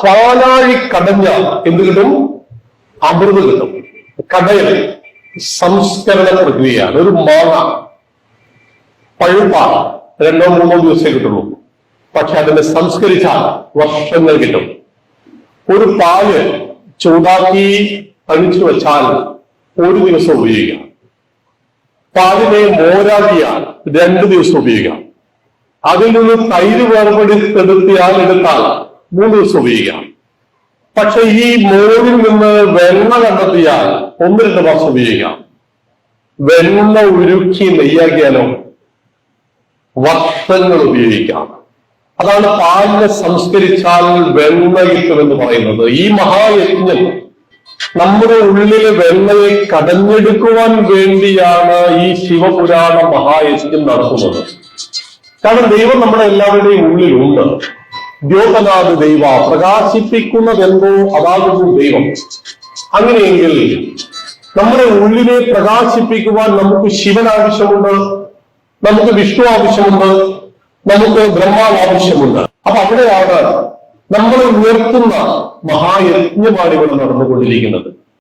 പാലാഴി കടഞ്ഞ എന്ത് കിട്ടും? അമൃത് കിട്ടും. കടയൽ സംസ്കരണ പ്രക്രിയയാണ്. ഒരു മാങ്ങ പഴുപ്പാണ്, 2-3 ദിവസമേ കിട്ടുള്ളൂ. പക്ഷെ അതിനെ സംസ്കരിച്ചാൽ വർഷങ്ങൾ കിട്ടും. ഒരു പാല് ചൂടാക്കി തണിച്ചു വെച്ചാൽ 1 ദിവസം ഉപയോഗിക്കാം. പാലിനെ മോരാക്കിയാൽ 2 ദിവസം ഉപയോഗിക്കാം. അതിൽ നിന്ന് തൈര് വേർപെടുത്തിയാൽ എടുത്താൽ 3 ദിവസം ഉപയോഗിക്കാം. പക്ഷെ ഈ മോരിൽ നിന്ന് വെണ്ണ കണ്ടെത്തിയാൽ 1-2 മാസം ഉപയോഗിക്കാം. വെണ്ണ ഉരുക്കി നെയ്യാക്കിയാലോ വർഷങ്ങൾ ഉപയോഗിക്കാം. അതാണ് പാലിനെ സംസ്കരിച്ചാൽ വെണ്ണ കിട്ടുമെന്ന് പറയുന്നത്. ഈ മഹായജ്ഞം നമ്മുടെ ഉള്ളിലെ വെണ്ണയെ കടഞ്ഞെടുക്കുവാൻ വേണ്ടിയാണ് ഈ ശിവപുരാണ മഹായജ്ഞം നടത്തുന്നത്. കാരണം ദൈവം നമ്മുടെ എല്ലാവരുടെയും ഉള്ളിലുണ്ട്. ദ്യോതനാഥ് ദൈവ, പ്രകാശിപ്പിക്കുന്നതെന്തോ അതാകുന്നു ദൈവം. അങ്ങനെയെങ്കിൽ നമ്മുടെ ഉള്ളിനെ പ്രകാശിപ്പിക്കുവാൻ നമുക്ക് ശിവൻ ആവശ്യമുണ്ട്, നമുക്ക് വിഷ്ണു ആവശ്യമുണ്ട്, നമുക്ക് ബ്രഹ്മാവ് ആവശ്യമുണ്ട്. അപ്പൊ അവിടെയാണ് നമ്മളെ ഉയർത്തുന്ന മഹായജ്ഞമാണ് ഇവിടെ നടന്നുകൊണ്ടിരിക്കുന്നത്.